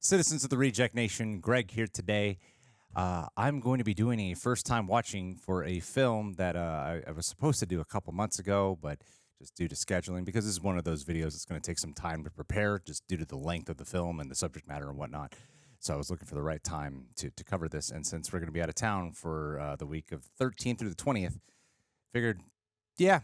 Citizens of the Reject Nation, Greg here today. I'm going to be doing a first-time watching for a film that I was supposed to do a couple months ago, but just due to scheduling, because this is one of those videos that's going to take some time to prepare, just due to the length of the film and the subject matter and whatnot. So I was looking for the right time to cover this, and since we're going to be out of town for the week of 13th through the 20th, figured, yeah,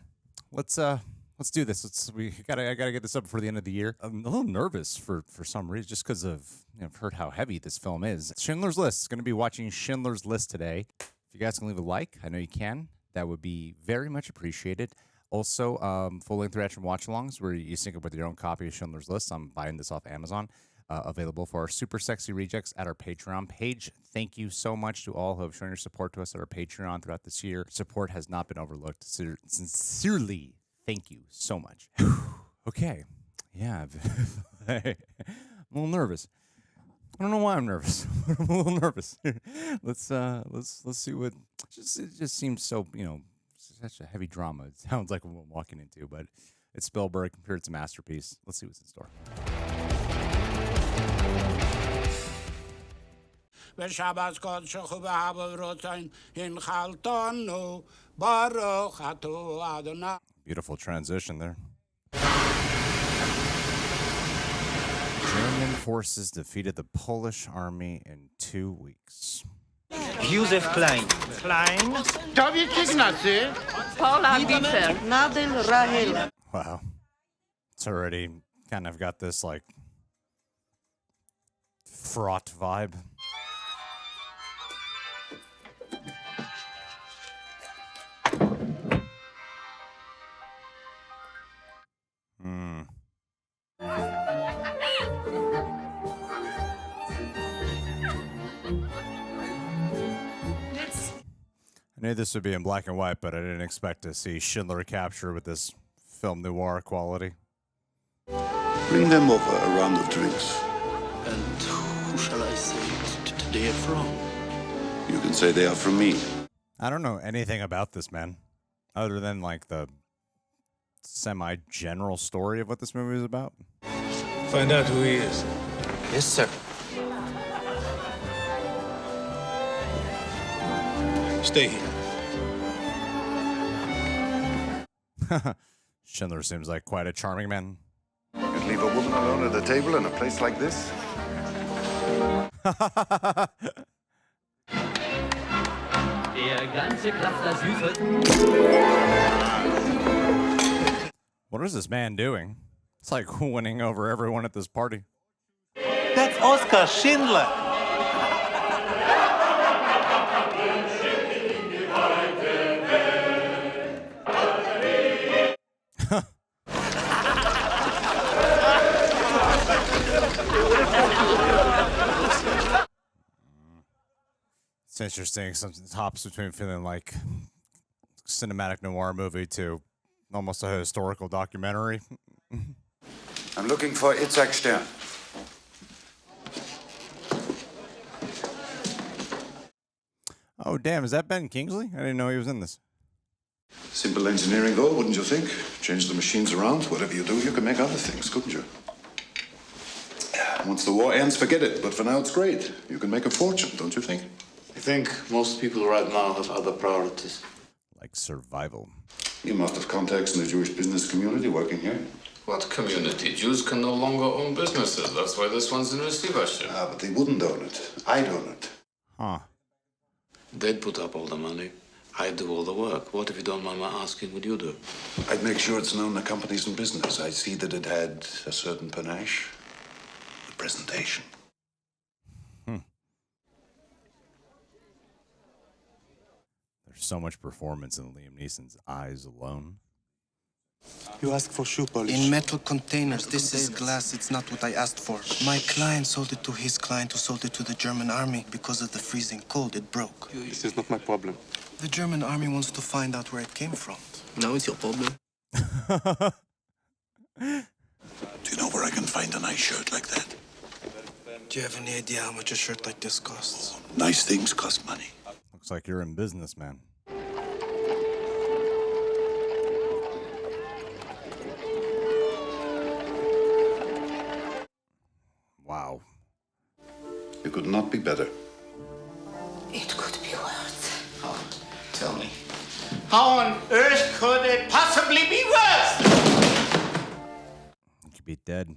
let's do this. I gotta get this up before the end of the year. I'm a little nervous for some reason, just because of I've heard how heavy this film is. Schindler's List. Going to be watching Schindler's List today. If you guys can leave a like, I know you can. That would be very much appreciated. Also, full-length reaction watch-alongs where you sync up with your own copy of Schindler's List. I'm buying this off Amazon. Available for our super sexy rejects at our Patreon page. Thank you so much to all who have shown your support to us at our Patreon throughout this year. Support has not been overlooked. Sincerely, thank you so much. Okay, yeah, I'm a little nervous. I don't know why I'm nervous. I'm a little nervous. Let's see what. It just seems so such a heavy drama. It sounds like what I'm walking into, but it's Spielberg. I'm sure it's a masterpiece. Let's see what's in store. Beautiful transition there. German forces defeated the Polish army in 2 weeks. Józef Klein. Klein. Dawid Ignacy. Paula Bitzer. Nadel Rahel. Wow. It's already kind of got this, like, fraught vibe. I knew this would be in black and white, but I didn't expect to see Schindler capture with this film noir quality. Bring them over a round of drinks. And who shall I say they are from? You can say they are from me. I don't know anything about this man, other than like the semi-general story of what this movie is about. Find out who he is. Yes, sir. Stay here. Schindler seems like quite a charming man. You'd leave a woman alone at a table in a place like this? What is this man doing? It's like winning over everyone at this party. That's Oskar Schindler. It's interesting. Something hops between feeling like cinematic noir movie to almost a historical documentary. I'm looking for Itzhak Stern. Oh, damn. Is that Ben Kingsley? I didn't know he was in this. Simple engineering, though, wouldn't you think? Change the machines around. Whatever you do, you can make other things, couldn't you? Once the war ends, forget it. But for now, it's great. You can make a fortune, don't you think? I think most people right now have other priorities. Like survival. You must have contacts in the Jewish business community working here. What community? Jews can no longer own businesses. That's why this one's in receivership. Ah, but they wouldn't own it. I'd own it. Huh. They'd put up all the money. I'd do all the work. What, if you don't mind my asking, would you do? I'd make sure it's known the company's in business. I'd see that it had a certain panache. The presentation. There's so much performance in Liam Neeson's eyes alone. You asked for shoe polish. In metal containers. This is glass. It's not what I asked for. My client sold it to his client who sold it to the German army. Because of the freezing cold, it broke. This is not my problem. The German army wants to find out where it came from. Now it's your problem. Do you know where I can find a nice shirt like that? Do you have any idea how much a shirt like this costs? Nice things cost money. Looks like you're in business, man. Wow. It could not be better. It could be worse. Oh, tell me. How on earth could it possibly be worse? You could be dead.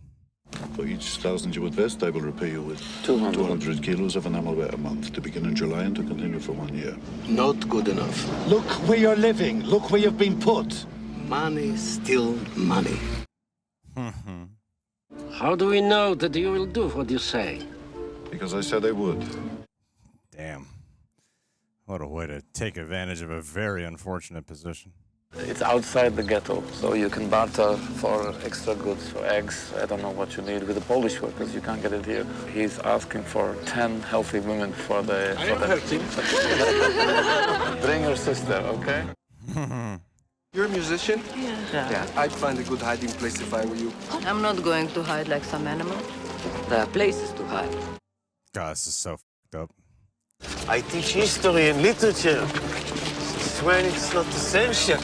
For each 1,000 you invest, I will repay you with 200. 200 kilos of enamelware a month to begin in July and to continue for 1 year. Not good enough. Look where you're living. Look where you've been put. Money, still money. How do we know that you will do what you say? Because I said I would. Damn. What a way to take advantage of a very unfortunate position. It's outside the ghetto, so you can barter for extra goods, for eggs. I don't know what you need with the Polish workers. You can't get it here. He's asking for 10 healthy women for the... Bring your sister, okay? You're a musician? Yeah. I'd find a good hiding place if I were you. I'm not going to hide like some animal. There are places to hide. God, this is so fucked up. I teach history and literature. Since when it's not essential?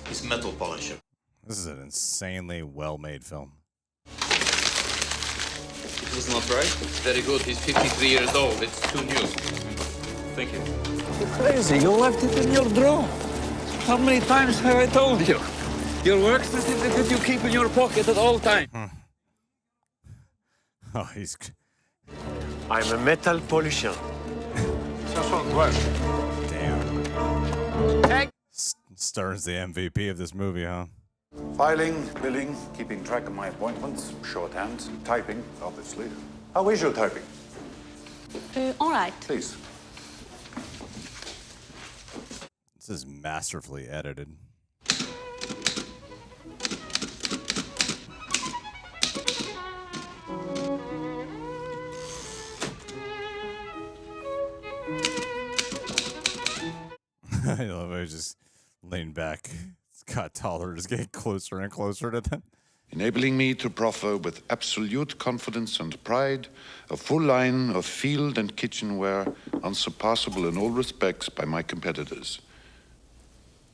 He's metal polisher. This is an insanely well-made film. It was not right. Very good. He's 53 years old. It's too new. Thank you. You're crazy. You left it in your drawer. How many times have I told you? Your work certificate you keep in your pocket at all times. Oh, he's... I'm a metal polisher. Damn. Stern's the MVP of this movie, huh? Filing, billing, keeping track of my appointments, shorthand, typing, obviously. How is your typing? All right. Please. This is masterfully edited. I love how he just leaned back. It's got taller, just getting closer and closer to them. Enabling me to proffer with absolute confidence and pride a full line of field and kitchenware unsurpassable in all respects by my competitors.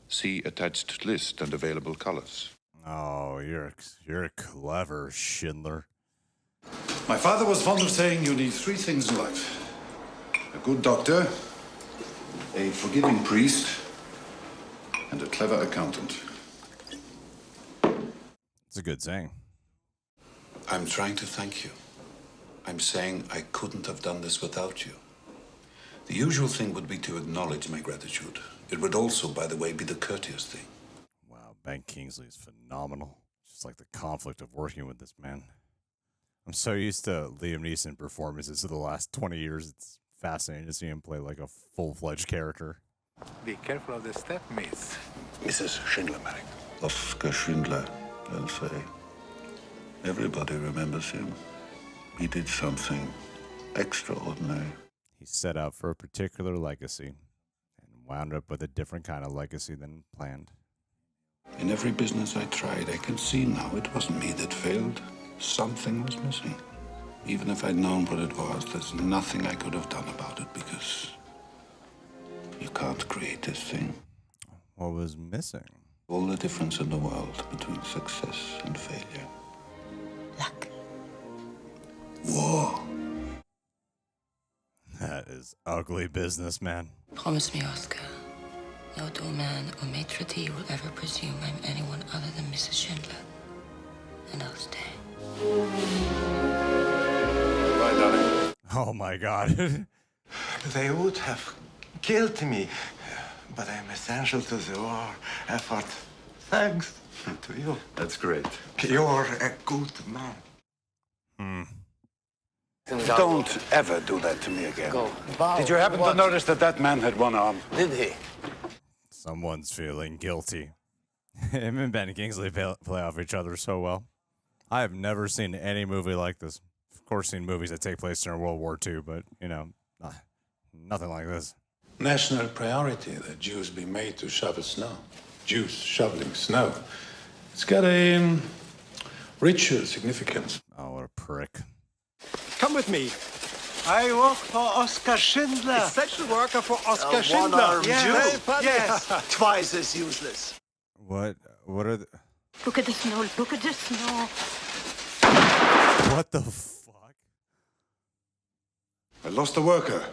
See attached list and available colors. Oh, you're clever, Schindler. My father was fond of saying you need three things in life. A good doctor, a forgiving priest, and a clever accountant. It's a good saying. I'm trying to thank you. I'm saying I couldn't have done this without you. The usual thing would be to acknowledge my gratitude. It would also, by the way, be the courteous thing. Wow, Ben Kingsley is phenomenal. Just like the conflict of working with this man. I'm so used to Liam Neeson performances of the last 20 years. It's fascinating to see him play like a full-fledged character. Be careful of the step, miss. Mrs. Schindler, Mary. Oskar Schindler, I'll say. Everybody remembers him. He did something extraordinary. He set out for a particular legacy and wound up with a different kind of legacy than planned. In every business I tried, I can see now it wasn't me that failed. Something was missing. Even if I'd known what it was, there's nothing I could have done about it because you can't create this thing. What was missing? All the difference in the world between success and failure. Luck. War. That is ugly business, man. Promise me, Oscar. No doorman or maitre d' will ever presume I'm anyone other than Mrs. Schindler. And I'll stay. Bye, darling. Oh my God. They would have killed me, but I'm essential to the war effort. Thanks to you. That's great. You're a good man. Don't ever do that to me again. Go. Did you happen to notice that that man had one arm? Did he? Someone's feeling guilty. Him and Ben Kingsley play off each other so well. I have never seen any movie like this. Of course, seen movies that take place during World War II, but, you know, nothing like this. National priority that Jews be made to shovel snow. Jews shoveling snow. It's got a ritual significance. Oh, what a prick. Come with me. I work for Oskar Schindler. Essential worker for Oskar Schindler. Yes. Yes. Twice as useless. What are the... Look at the snow. Look at the snow. What the fuck? I lost a worker.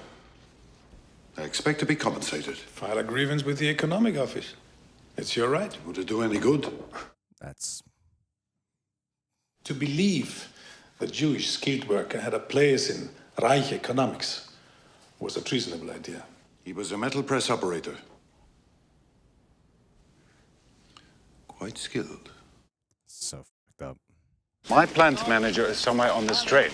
I expect to be compensated. File a grievance with the economic office. It's your right. Would it do any good? That's... To believe the Jewish skilled worker had a place in Reich economics was a treasonable idea. He was a metal press operator. Quite skilled. So fucked up. My plant manager is somewhere on this train.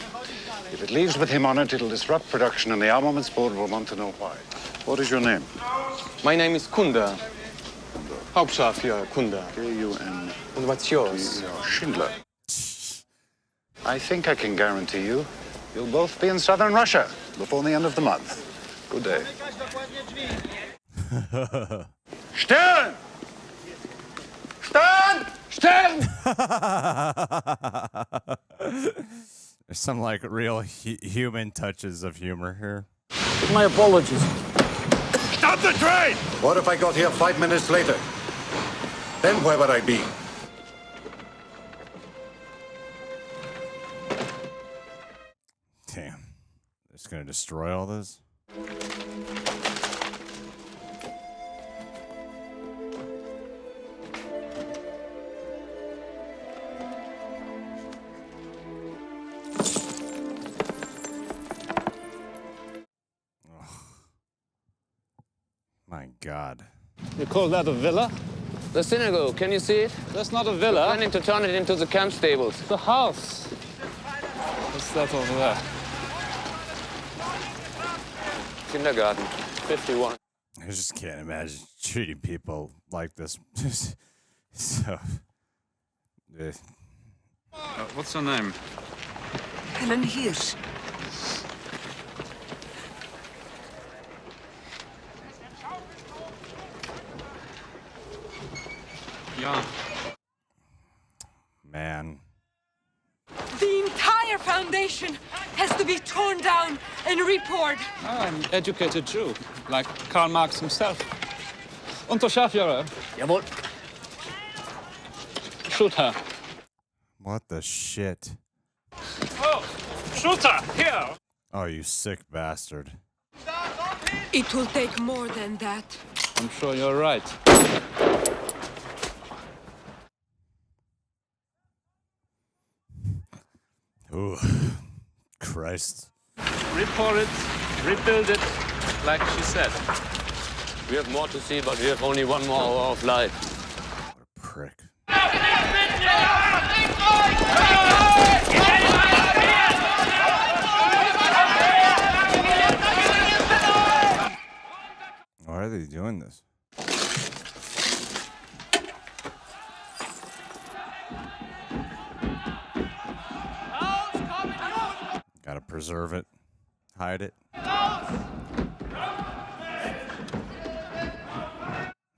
If it leaves with him on it, it'll disrupt production, and the armaments board will want to know why. What is your name? My name is Kunda. Hauptschaf hier, Kunda. K-U-N. And what's yours? Schindler. I think I can guarantee you'll both be in southern Russia before the end of the month. Good day. Stern! Stern! Stern! There's some like real human touches of humor here. My apologies. Stop the train! What if I got here 5 minutes later? Then where would I be? Damn. It's gonna destroy all this? My God. You call that a villa? The synagogue, can you see it? That's not a We're villa. planning to turn it into the camp stables. The house. What's that over there? Kindergarten, 51. I just can't imagine treating people like this. So... What's your name? Helen Hirsch. Yeah. Man. The entire foundation has to be torn down and repoured. I'm an educated Jew, like Karl Marx himself. Unterscharführer. Jawohl. Shoot her. What the shit? Oh, shoot her! Here! Oh, you sick bastard. It will take more than that. I'm sure you're right. Ooh. Christ. Repour it, rebuild it, like she said. We have more to see, but we have only 1 more hour of light. What a prick. Why are they doing this? Gotta preserve it, hide it.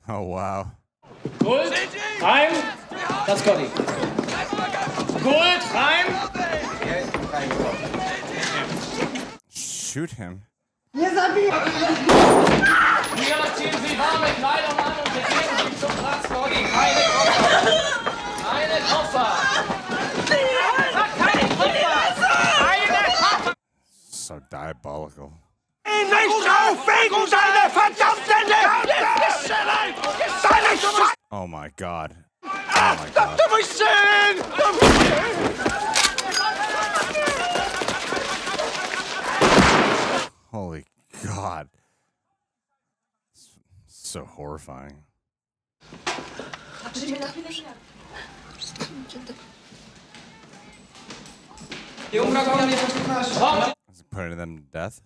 Oh, wow. Gut, heim. Das Gotti. Gut, heim. Shoot him. Hier ziehen Sie warme Kleidung an und begeben sich zum Platz, Gotti. Keine Koffer. Keine Koffer. Keine Koffer. So diabolical. Oh my God. Oh my God. Holy God. So horrifying. Is it putting them to death?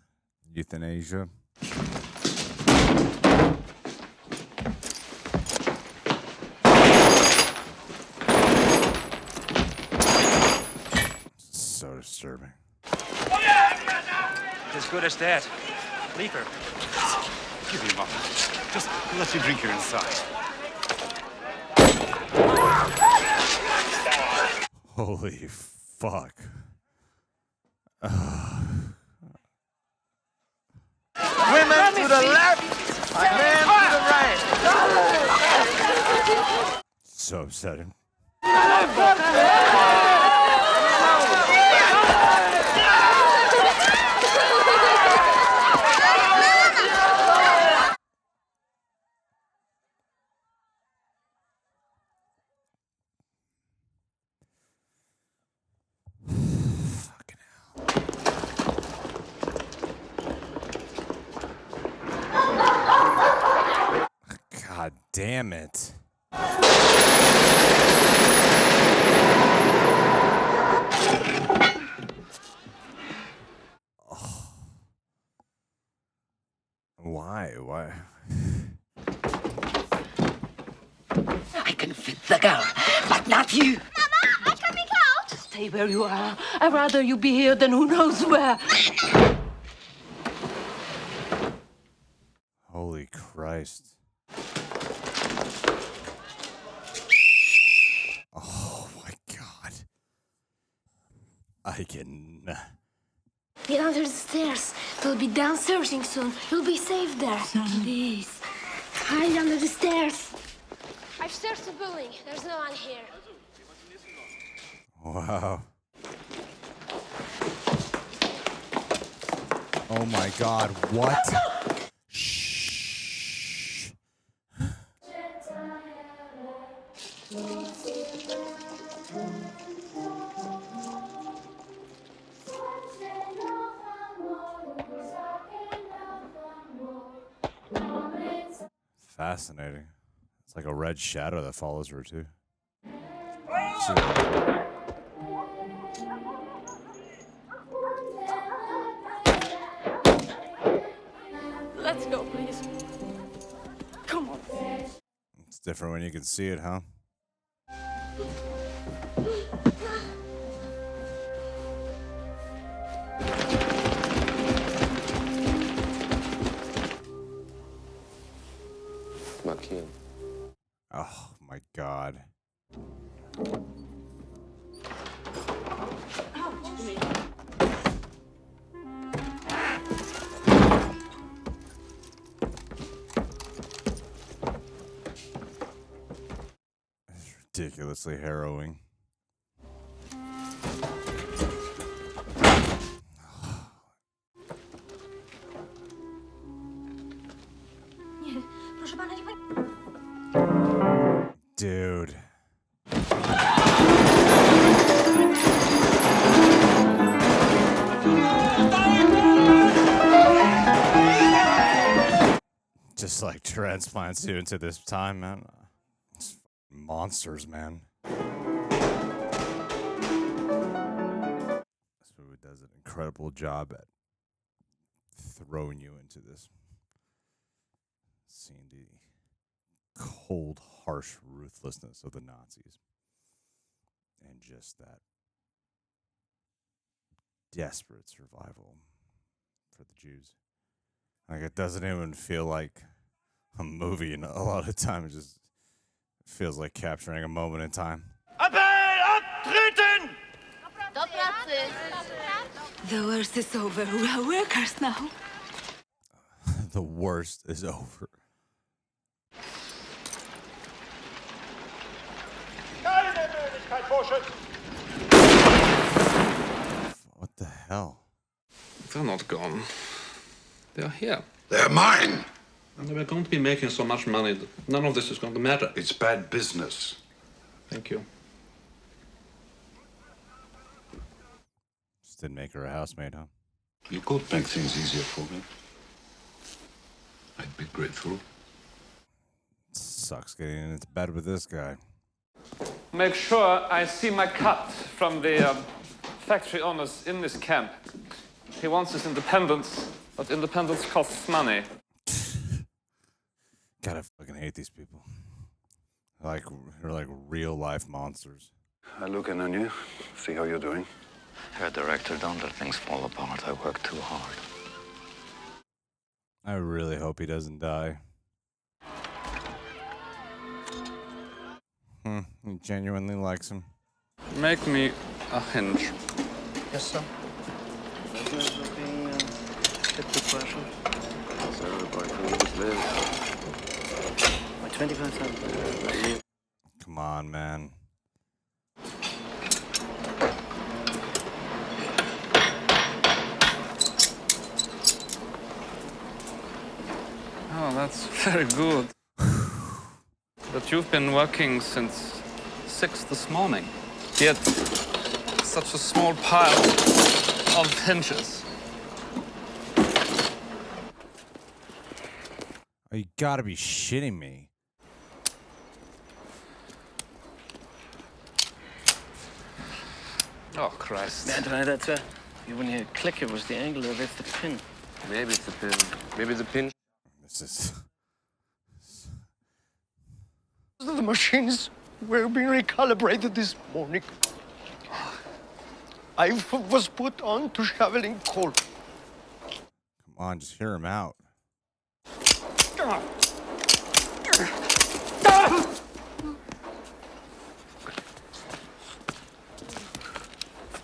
Euthanasia? So disturbing. As good as that. Leave her. Give me a moment. Just let you drink her inside. Holy fuck. Women to the left, men to the right. So upsetting. damn it. Oh. Why? I can fit the girl, but not you. Mama, I'm coming out. Stay where you are. I'd rather you be here than who knows where. Holy Christ. Oh my God. I can. Get under the stairs. They'll be down searching soon. You'll be safe there. Please. Hide under the stairs. I've searched the building. There's no one here. Wow. Oh my God, what? Shh. Fascinating. It's like a red shadow that follows her too. Let's go, please. Come on. It's different when you can see it, huh? Markieren. Oh my God. It's ridiculously harrowing. Proszę pana, nie pan... Dude. Just like transplants you into this time, man. It's monsters, man. This movie does an incredible job at throwing you into this. Seeing the cold, harsh ruthlessness of the Nazis. And just that desperate survival for the Jews. Like, it doesn't even feel like a movie, and a lot of time it just feels like capturing a moment in time. The worst is over. We are workers now. The worst is over. What the hell? They're not gone. They're here. They're mine! And we're going to be making so much money that none of this is going to matter. It's bad business. Thank you. Just didn't make her a housemaid, huh? You could make things easier for me. I'd be grateful. Sucks getting into bed with this guy. Make sure I see my cut from the factory owners in this camp. He wants his independence, but independence costs money. God, I fucking hate these people. They're like real life monsters. I look in on you, see how you're doing. Herr Director, don't let things fall apart. I work too hard. I really hope he doesn't die. He genuinely likes him. Make me a hinge. Yes, sir. Business will be hit the pressure. So, by who's live? By 25,000. Come on, man. Oh, that's very good. But you've been working since 6 this morning. Yet, such a small pile of hinges. Oh, you gotta be shitting me. Oh, Christ. That's you when you click it was the angle, that's the pin. Maybe it's the pin. Maybe the pin. This is. The machines were being recalibrated this morning. I was put on to shoveling coal. Come on, just hear him out.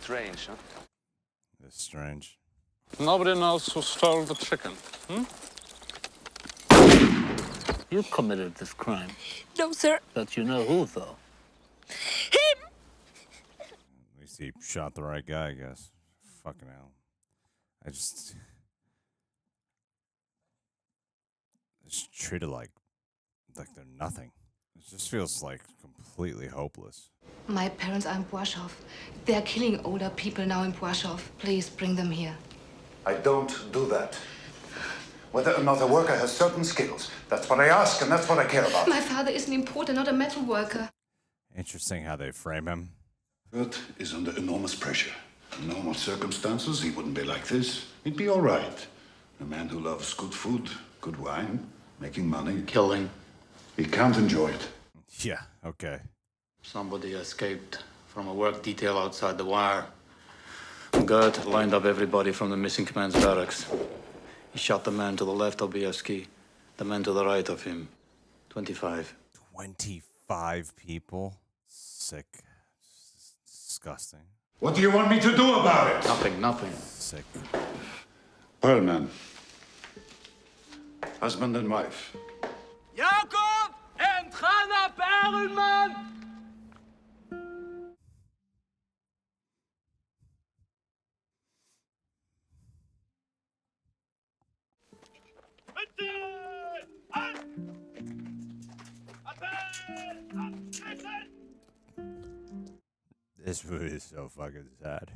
Strange, huh? It's strange. Nobody knows who stole the chicken. You committed this crime. No, sir. But you know who, though? At least he shot the right guy, I guess. Fucking hell. I just treated like they're nothing. It just feels like completely hopeless. My parents are in Warsaw. They're killing older people now in Warsaw. Please bring them here. I don't do that. Whether or not a worker has certain skills, that's what I ask and that's what I care about. My father is an importer, not a metal worker. Interesting how they frame him. Kurt is under enormous pressure. In normal circumstances, he wouldn't be like this. He'd be all right. A man who loves good food, good wine, making money. Killing. He can't enjoy it. Yeah, okay. Somebody escaped from a work detail outside the wire. Gert lined up everybody from the missing command's barracks. He shot the man to the left of Bielski, the man to the right of him. 25. 25 people? Sick. Disgusting. What do you want me to do about it? Nothing. Sick. Pearlman. Husband and wife. Jacob and Hannah Perlman! This movie is so fucking sad.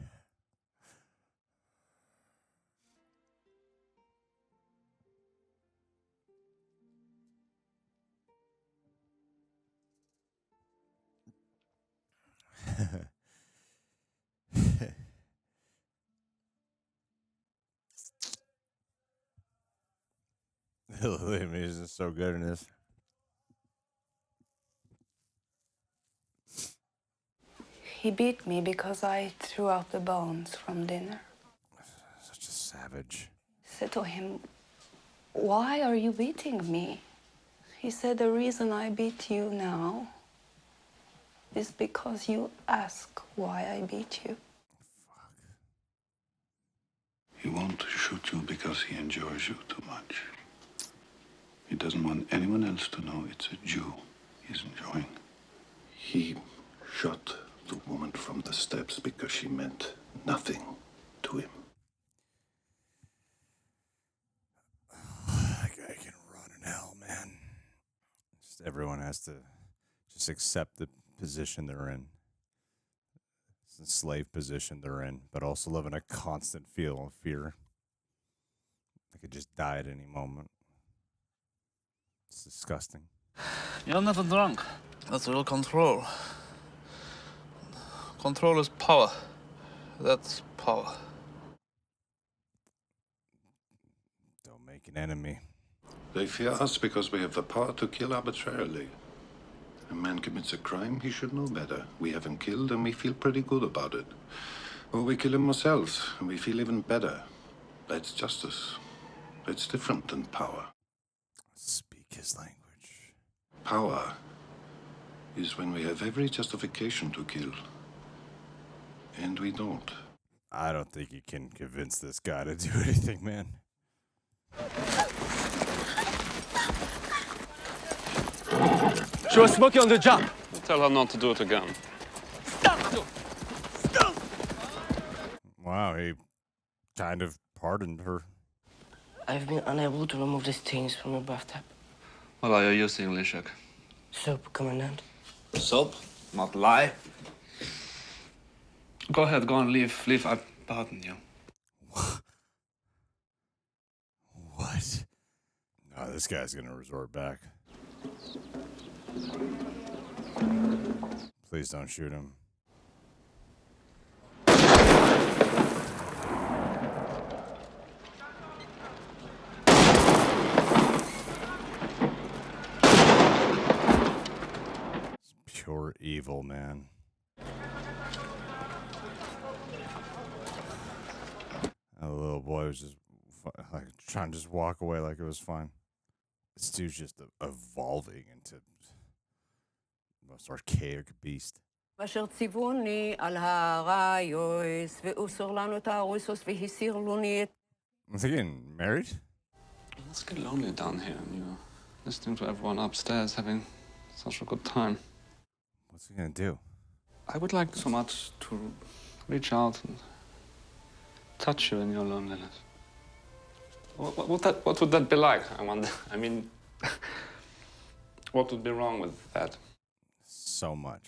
Liam Neeson is so good in this. He beat me because I threw out the bones from dinner. Such a savage. I said to him, "Why are you beating me?" He said, "The reason I beat you now is because you ask why I beat you." He won't shoot you because he enjoys you too much. He doesn't want anyone else to know it's a Jew he's enjoying. He shot the woman from the steps because she meant nothing to him. That guy can run in hell, man. Just everyone has to just accept the position they're in. It's a slave position they're in, but also live in a constant feel of fear. They could just die at any moment. It's disgusting. You're never drunk. That's real control. Control is power. That's power. Don't make an enemy. They fear us because we have the power to kill arbitrarily. A man commits a crime, he should know better. We have him killed and we feel pretty good about it. Or we kill him ourselves and we feel even better. That's justice. It's different than power. Speak his language. Power is when we have every justification to kill. And we don't. I don't think you can convince this guy to do anything, man. She was smoking on the job. Tell her not to do it again. Wow, he kind of pardoned her. I've been unable to remove the stains from your bathtub. What are you using, Leszek? Soap, Commandant. Soap? Not lie. Go ahead, go and leave. Leave, I pardon you. What? No, this guy's gonna resort back. Please don't shoot him. boy was just like trying to just walk away like it was fine. This dude's just evolving into the most archaic beast. אשר ציווני על הרעיוס, ואוסר לנו את הארויסוס, והסיר לוני את... Is he getting married? Let's get lonely down here, and you're listening to everyone upstairs having such a good time. What's he gonna do? I would like so much to reach out and touch you in your loneliness. What would that be like, I wonder? I mean, what would be wrong with that? So much.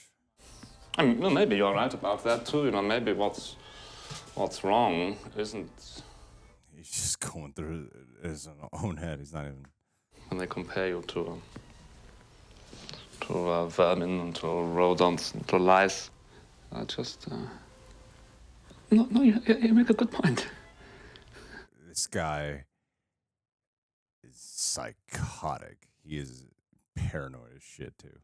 I mean, well, maybe you're right about that too. You know, maybe what's wrong isn't. He's just going through his own head. He's not even. When they compare you to vermin and to rodents and to lice, no, you make a good point. This guy is psychotic. He is paranoid as shit too.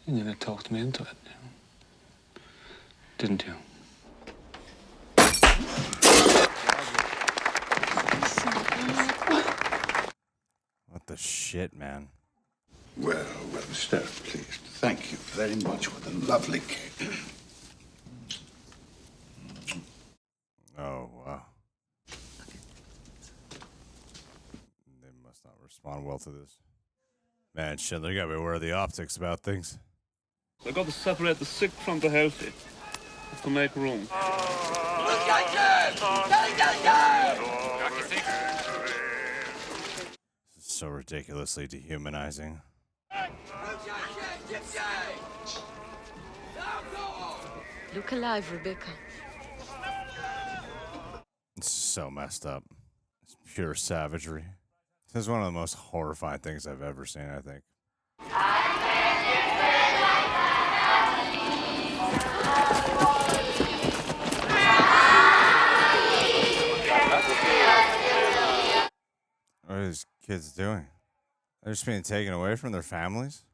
You never talked me into it, didn't you? What the shit, man? Well, sir, please. Thank you very much for the lovely cake. Oh, wow. They must not respond well to this. Man, Schindler, you gotta be aware of the optics about things. We've got to separate the sick from the healthy to make room. This is so ridiculously dehumanizing. Look alive, Rebecca. It's so messed up. It's pure savagery. This is one of the most horrifying things I've ever seen, I think. What are these kids doing? They're just being taken away from their families?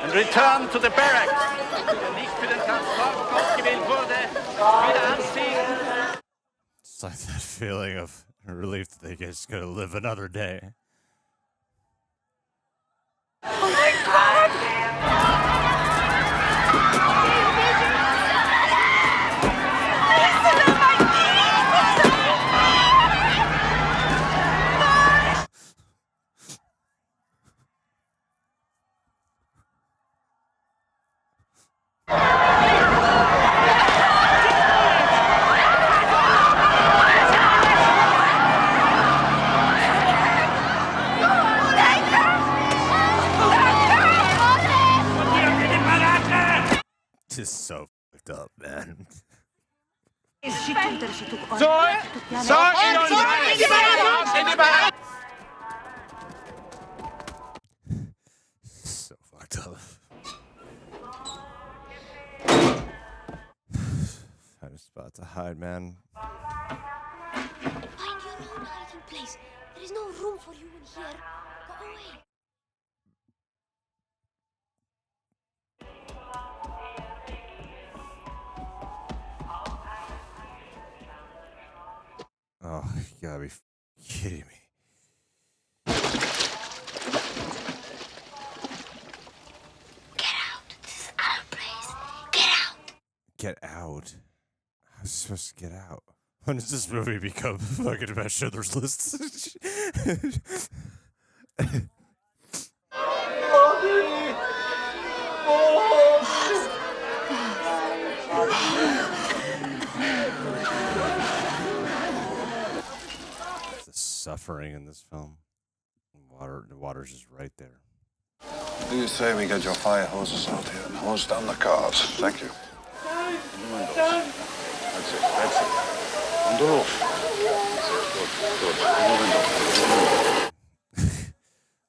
And return to the barracks. It's like that feeling of relief that they just gotta live another day. Oh my God! Just so fucked up, man. So fucked up. I'm just about to hide, man. Find your own hiding place. There is no room for you in here. Go away. Oh, you gotta be kidding me. Get out. This is our place. Get out. Get out? I was supposed to get out. When does this movie become fucking about Schindler's List? The suffering in this film. The water's just right there. What do you say we get your fire hoses out here and hose down the cars? Thank you. That's it. On the roof. Good.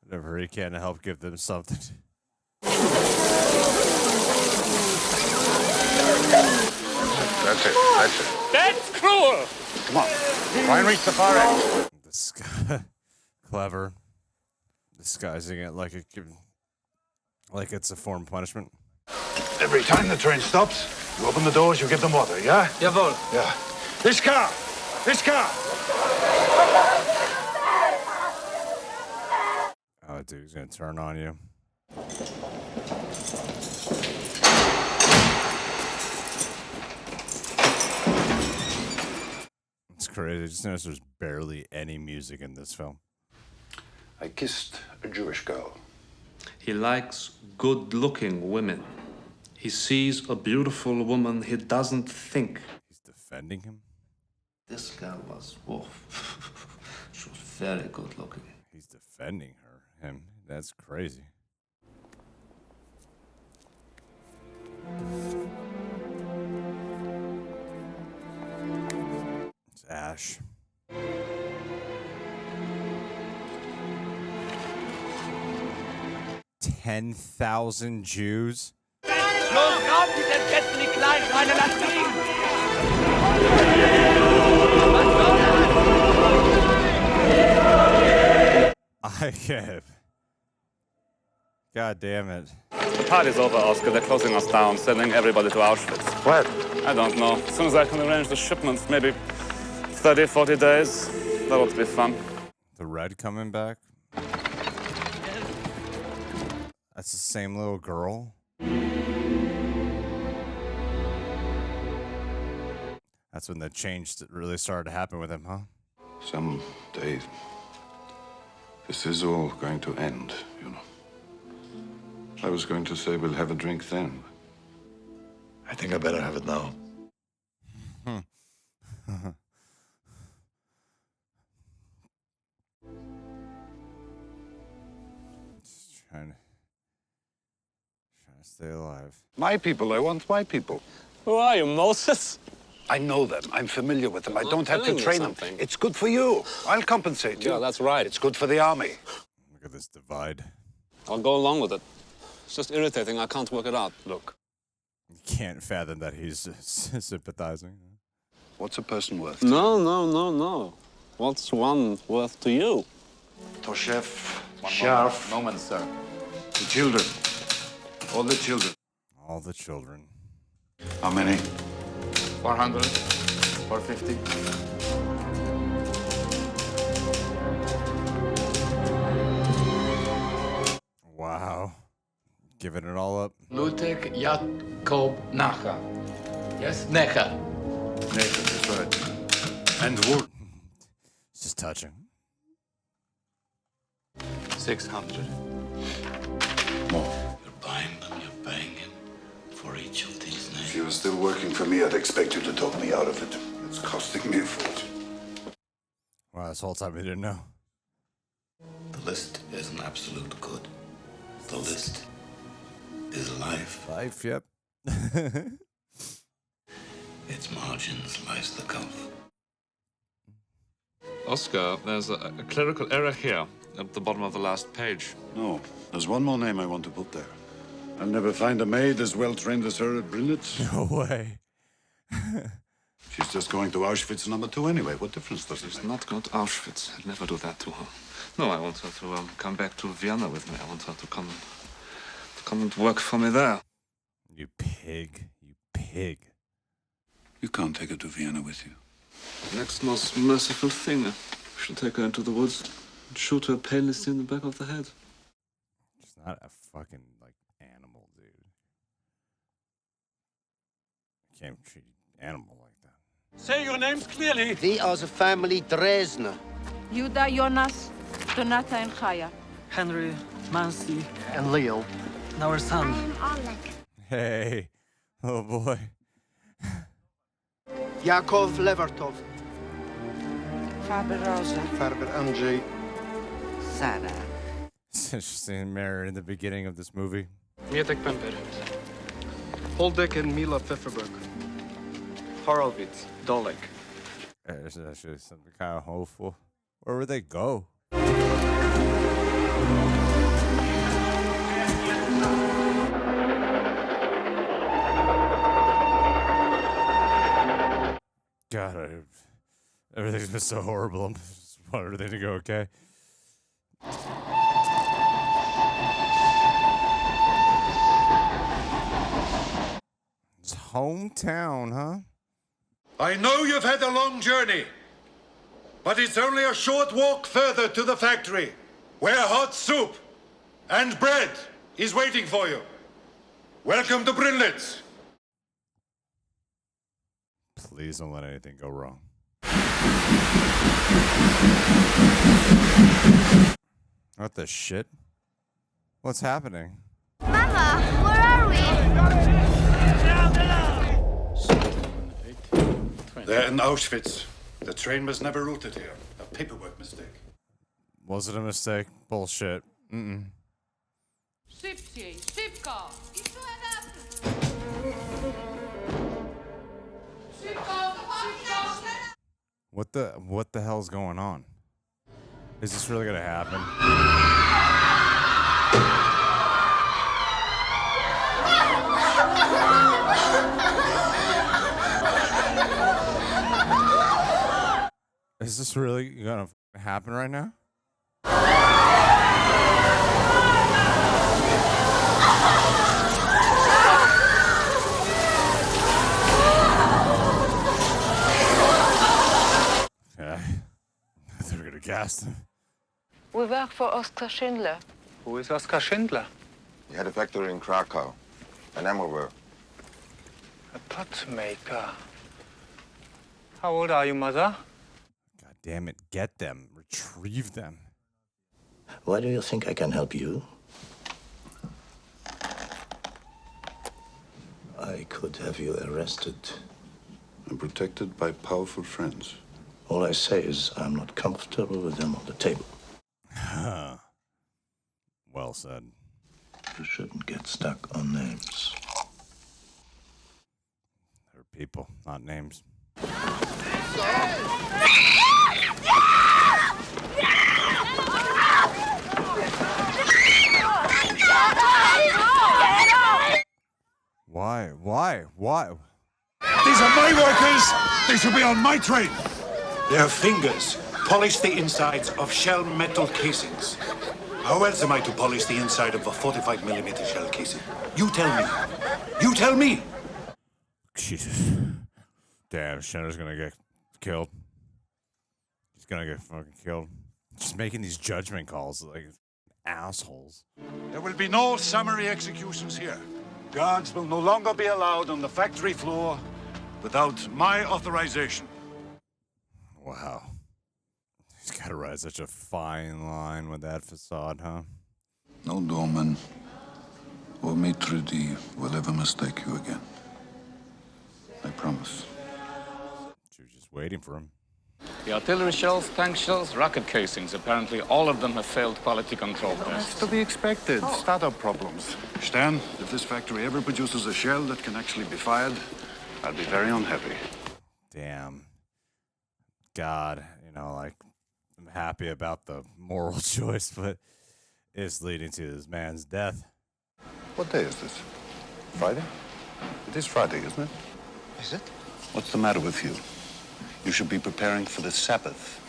Whatever he can to help give them something. That's it. That's cruel! Come on. Try and reach the far end. This guy, clever. Disguising it like it's a form of punishment. Every time the train stops, You open the doors, you give them water, yeah? Jawohl. Yeah. This car! This car! Oh, dude, he's gonna turn on you. It's crazy. I just noticed there's barely any music in this film. I kissed a Jewish girl. He likes good-looking women. He sees a beautiful woman, he doesn't think. He's defending him? This girl was, whoa, she was very good looking. He's defending her. Him. That's crazy. It's Ash. $10,000 Jews? I can't. God damn it. The party's over, Oscar. They're closing us down, sending everybody to Auschwitz. When? I don't know. As soon as I can arrange the shipments, maybe 30, 40 days. That would be fun. The Red coming back? That's the same little girl? That's when the change really started to happen with him, huh? Someday, this is all going to end, you know. I was going to say we'll have a drink then. I think I better have it now. Just trying to stay alive. My people, I want my people. Who are you, Moses? I know them. I'm familiar with them. I don't have to telling you train them. something. It's good for you. I'll compensate you. Yeah, that's right. It's good for the army. Look at this divide. I'll go along with it. It's just irritating. I can't work it out. Look, You can't fathom that he's sympathizing. what's a person worth? No. What's one worth to you? Toshef, One Sharf, moment, sir. The children. All the children. All the children. How many? 400, 450. Wow. Giving it all up. Ludwig Jakob Nacher. Yes, Necher. Nathan, that's right. And Ward. It's just touching. 600. More. You're buying them, you're paying him for each of these names. If you were still working for me, I'd expect you to talk me out of it. It's costing me a fortune. Wow, this whole time he didn't know. The list is an absolute good. The list is life. Life, yep. Its margins lies the gulf. Oscar, there's a clerical error here at the bottom of the last page. No, there's one more name I want to put there. I'll never find a maid as well trained as her at Brilnitz. No way. She's just going to Auschwitz #2 anyway. What difference does it She's make? not got Auschwitz. I'd never do that to her. No, I want her to come back to Vienna with me. I want her to come and work for me there. You pig. You pig. You can't take her to Vienna with you. Next most merciful thing. I should take her into the woods and shoot her painlessly in the back of the head. She's not a fucking, like, animal, dude. You can't treat an animal like that. Say your names clearly. We are the family Dresdner. Yuda, Jonas, Donata, and Chaya. Henry, Mansi, And Leo. and our son. Hey. Oh, boy. Yakov Levertov. Faber Rosa. Farber Andrzej. Sarah. It's interesting mirror in the beginning of this movie. Mietek Pemper. Holdek and Mila Pfefferberg. Horowitz, Dolek. There's actually something kind of hopeful. Where would they go? God, everything's been so horrible. I just want everything to go okay. It's hometown, huh? I know you've had a long journey, but it's only a short walk further to the factory, where hot soup and bread is waiting for you. Welcome to Brinlitz. Please don't let anything go wrong. What the shit? What's happening? Mama, where are we? They're in Auschwitz. The train was never routed here. A paperwork mistake. Was it a mistake? Bullshit. Szybciej, szybko! What the hell's going on? Is this really gonna happen? Is this really gonna happen right now? Okay. They're gonna gas him. We work for Oskar Schindler. Who is Oskar Schindler? He had a factory in Krakow, an ammo. A pot maker. How old are you, Mother? God damn it. Get them. Retrieve them. Why do you think I can help you? I could have you arrested. I'm protected by powerful friends. All I say is I'm not comfortable with them on the table. Well said. You shouldn't get stuck on names. They're people, not names. Why? These are my workers! They should be on my train! Their fingers polish the insides of shell metal casings. How else am I to polish the inside of a 45mm shell casing? You tell me. You tell me! Jesus. Damn, Schindler's gonna get killed. He's gonna get fucking killed. Just making these judgment calls like assholes. There will be no summary executions here. Guards will no longer be allowed on the factory floor without my authorization. Wow. He's gotta ride such a fine line with that facade, huh? No doorman or maitre d' will ever mistake you again. I promise. She was just waiting for him. The artillery shells, tank shells, rocket casings. Apparently, all of them have failed quality control That's tests. to be expected. Startup problems. Stan, if this factory ever produces a shell that can actually be fired, I'll be very unhappy. Damn. God, like, I'm happy about the moral choice, but it's leading to this man's death. What day is this? Friday? It is Friday, isn't it? Is it? What's the matter with you? You should be preparing for the Sabbath.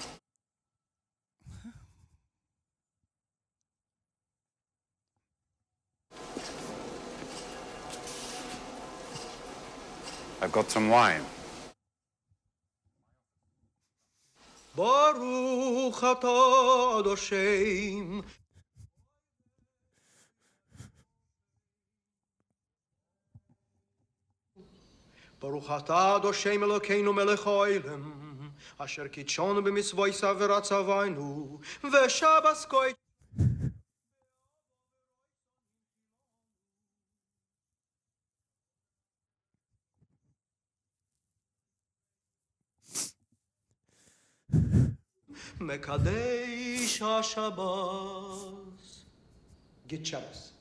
I've got some wine. Baruch atah Adoshem. Baruch atah Adoshem Elokeinu melech haolam, asher kitshonu b'mitzvosav v'ratzavaynu, v'shabas kodesh. Mekadesh HaShabbos. Get Shabbos.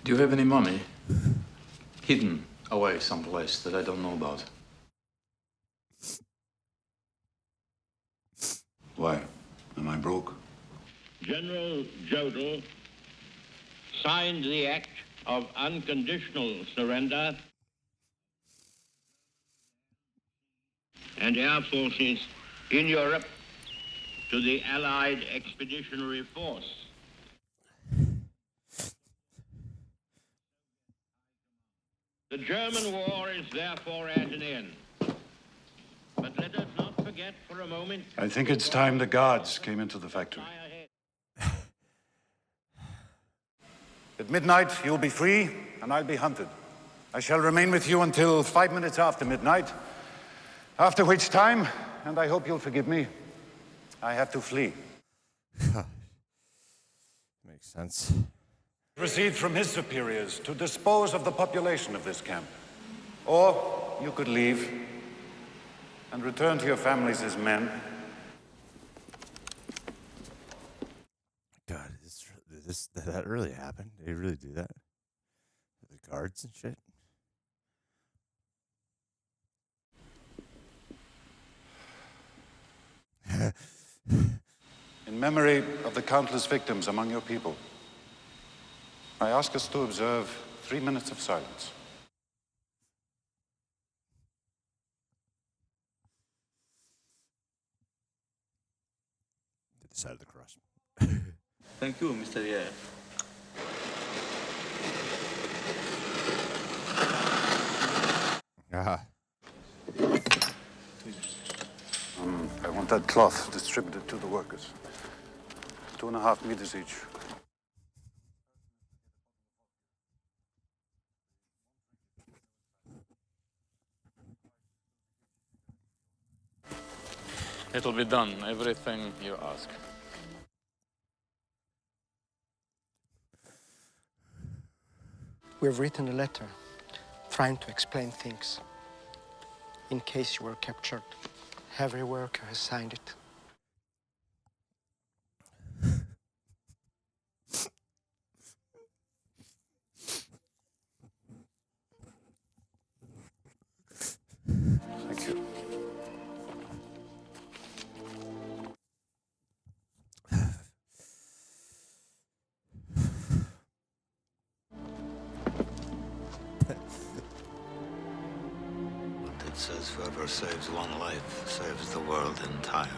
Do you have any money hidden away someplace that I don't know about? Why? Am I broke? General Jodl signed the act of unconditional surrender, and air forces in Europe to the Allied Expeditionary Force. The German war is therefore at an end. But let us not forget for a moment... I think it's time the guards came into the factory. At midnight, you'll be free, and I'll be hunted. I shall remain with you until 5 minutes after midnight, after which time, and I hope you'll forgive me, I have to flee. Makes sense. Received from his superiors to dispose of the population of this camp. Or you could leave and return to your families as men. God, that really happened? Did they really do that? The guards and shit? In memory of the countless victims among your people, I ask us to observe 3 minutes of silence. To the side of the cross. Thank you, Mr. Ye. I want that cloth distributed to the workers. 2.5 meters each. It'll be done, everything you ask. We've written a letter trying to explain things. In case you were captured, every worker has signed it. Thank you. It says whoever saves one life saves the world entire.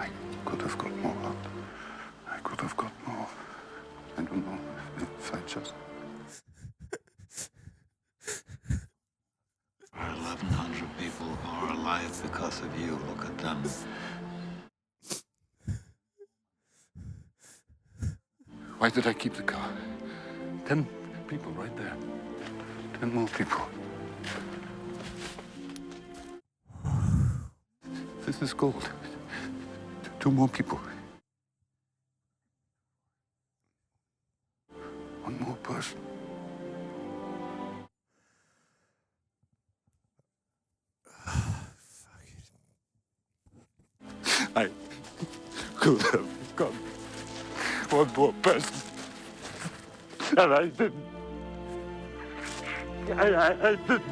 I could have got more out. I could have got more. I don't know if I just... 1,100 people are alive because of you. Look at them. Why did I keep the car? 10 people right there. 10 more people. This is gold. 2 more people. 1 more person. I could have got 1 more person. And I didn't. I didn't.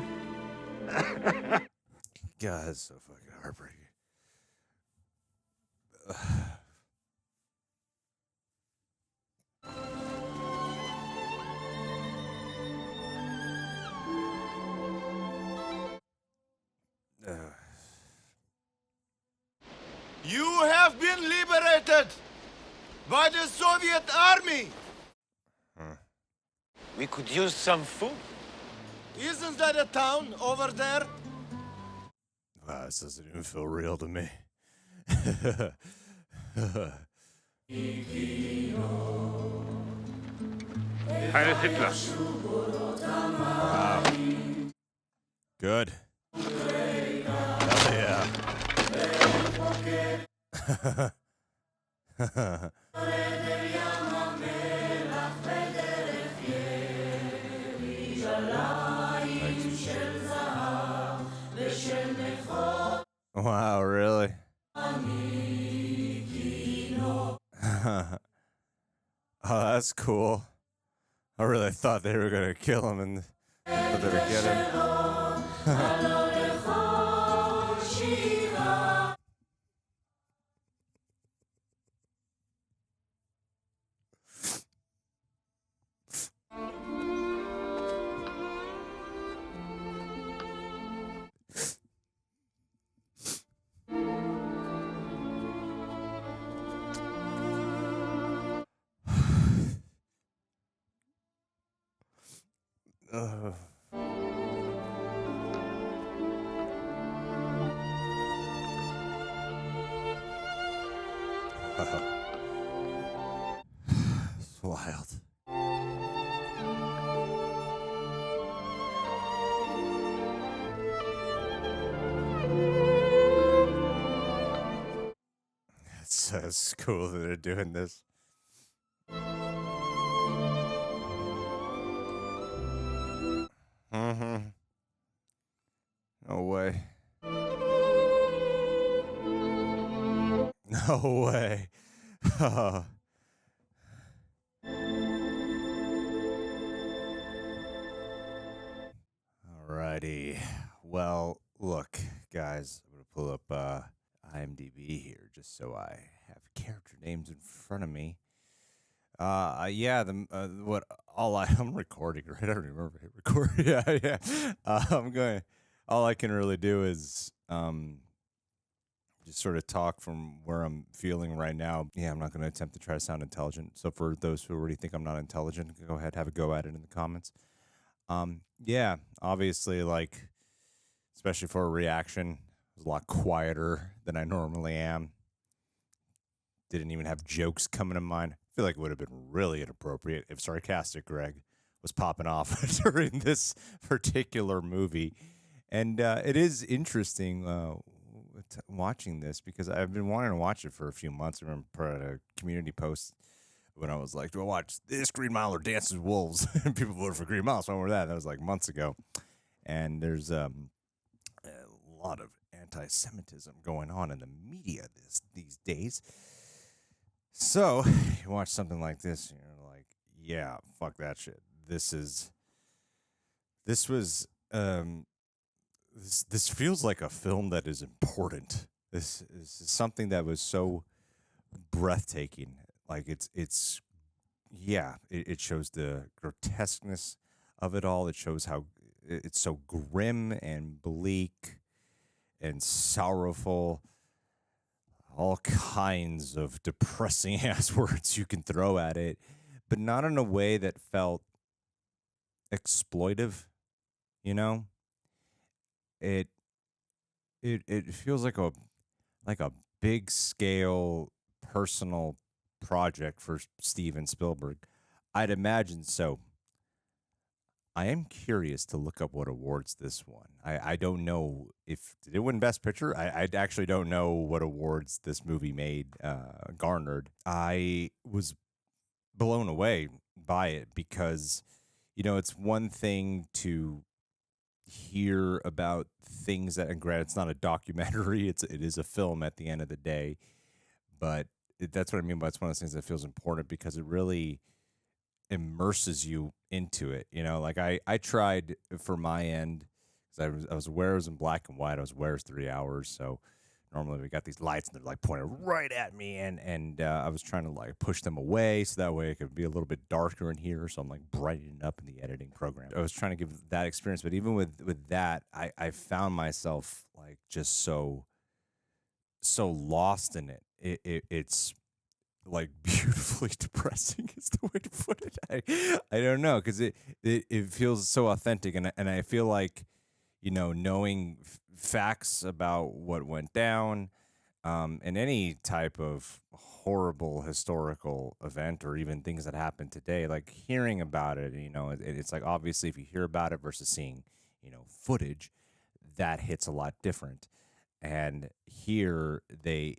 God, that's so fucking heartbreaking. You have been liberated by the Soviet army. We could use some food. Isn't that a town over there? Wow, this doesn't even feel real to me. Heil Hitler. Wow. Good. Hell yeah. Wow, really? Oh, that's cool. I really thought they were gonna kill him and thought they would get him. Ugh. It's wild. It's cool that they're doing this. Mm-hmm. No way. No way. Alrighty. Well, look, guys, I'm gonna pull up IMDb here just so I have character names in front of me. Yeah, what I'm recording, right? I don't remember hit record. Yeah. I'm going. All I can really do is just sort of talk from where I'm feeling right now. Yeah, I'm not going to attempt to try to sound intelligent. So for those who already think I'm not intelligent, go ahead, have a go at it in the comments. Yeah, obviously, like, especially for a reaction, I was a lot quieter than I normally am. Didn't even have jokes coming to mind. I feel like it would have been really inappropriate if sarcastic Greg was popping off during this particular movie. And it is interesting watching this because I've been wanting to watch it for a few months. I remember put out a community post when I was like, do I watch this Green Mile or Dances with Wolves? And people voted for Green Mile, so I went with that. That was like months ago. And there's a lot of anti-Semitism going on in the media these days. So you watch something like this, and you're like, yeah, fuck that shit. This feels like a film that is important. This is something that was so breathtaking. Like it shows the grotesqueness of it all. It shows how it's so grim and bleak and sorrowful. All kinds of depressing ass words you can throw at it, but not in a way that felt exploitive, you know? It feels like a big scale personal project for Steven Spielberg. I'd imagine so. I am curious to look up what awards this won. I don't know if did it win Best Picture. I actually don't know what awards this movie garnered. I was blown away by it because, you know, it's one thing to hear about things that, and granted, it's not a documentary. It is a film at the end of the day, but that's what I mean by it's one of those things that feels important because it really immerses you into it. You know, like I tried for my end because I was aware it was in black and white. I was aware it was 3 hours. So normally we got these lights and they're like pointed right at me, and I was trying to like push them away so that way it could be a little bit darker in here. So I'm like brightening up in the editing program. I was trying to give that experience, but even with that, I found myself like just so lost in it. It's like beautifully depressing is the way to put it. I don't know because it feels so authentic, and I feel like, you know, knowing facts about what went down in any type of horrible historical event or even things that happen today, like hearing about it, you know, it's like obviously if you hear about it versus seeing, you know, footage, that hits a lot different. And here the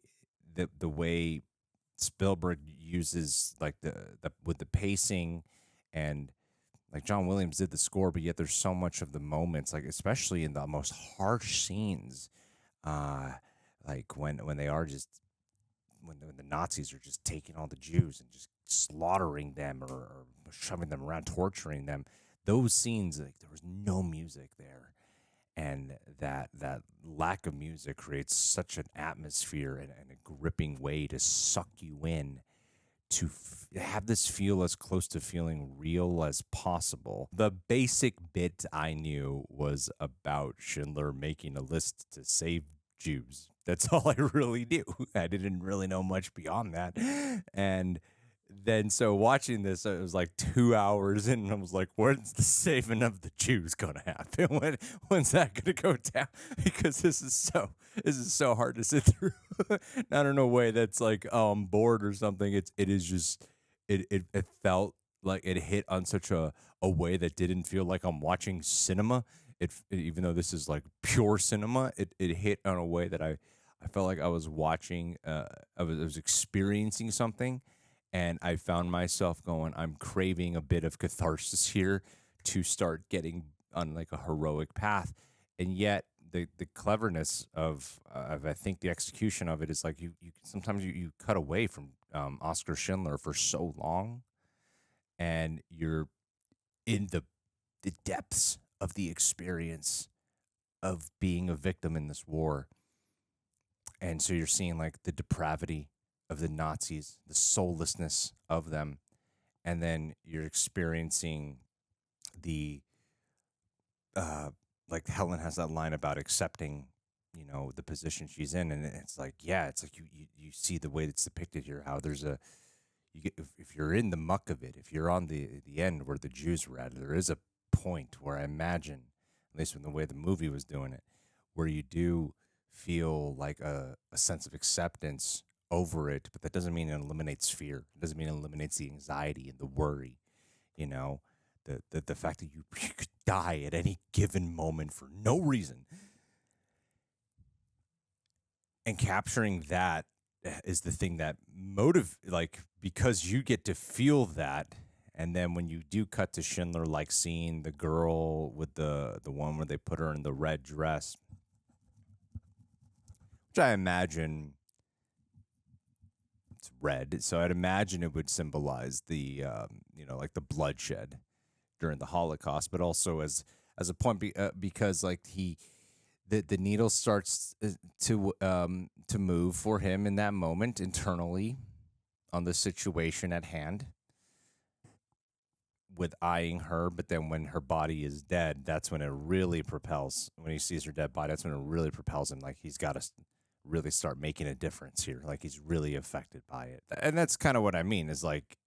way Spielberg uses like the with the pacing, and like John Williams did the score, but yet there's so much of the moments, like especially in the most harsh scenes, like when they are just when the Nazis are just taking all the Jews and just slaughtering them or shoving them around, torturing them. Those scenes, like there was no music there, and that lack of music creates such an atmosphere and a gripping way to suck you in, to have this feel as close to feeling real as possible. The basic bit I knew was about Schindler making a list to save Jews. That's all I really knew. I didn't really know much beyond that. And then so watching this, it was like 2 hours in, and I was like, when's the saving of the Jews gonna happen? When's that gonna go down? Because this is so hard to sit through. Not in a way that's like bored or something. It is just it felt like it hit on such a way that didn't feel like I'm watching cinema. Even though this is like pure cinema, it hit on a way that I felt like I was watching. I was experiencing something. And I found myself going, I'm craving a bit of catharsis here to start getting on like a heroic path. And yet the cleverness of I think the execution of it is like you sometimes you cut away from Oscar Schindler for so long, and you're in the depths of the experience of being a victim in this war. And so you're seeing like the depravity of the Nazis, the soullessness of them, and then you're experiencing the like Helen has that line about accepting, the position she's in, and it's like, yeah, it's like you see the way it's depicted here, how there's if you're in the muck of it, if you're on the end where the Jews were at, there is a point where I imagine, at least in the way the movie was doing it, where you do feel like a sense of acceptance over it, but that doesn't mean it eliminates fear. It doesn't mean it eliminates the anxiety and the worry, the fact that you could die at any given moment for no reason. And capturing that is the thing that because you get to feel that. And then when you do cut to Schindler, like seeing the girl with the one where they put her in the red dress, which I imagine it's red, so I'd imagine it would symbolize the like the bloodshed during the Holocaust, but also as a point because like the needle starts to move for him in that moment internally on the situation at hand, with eyeing her, but then when her body is dead, that's when it really propels. When he sees her dead body, that's when it really propels him. Like he's got to really start making a difference here. Like he's really affected by it. And that's kind of what I mean is like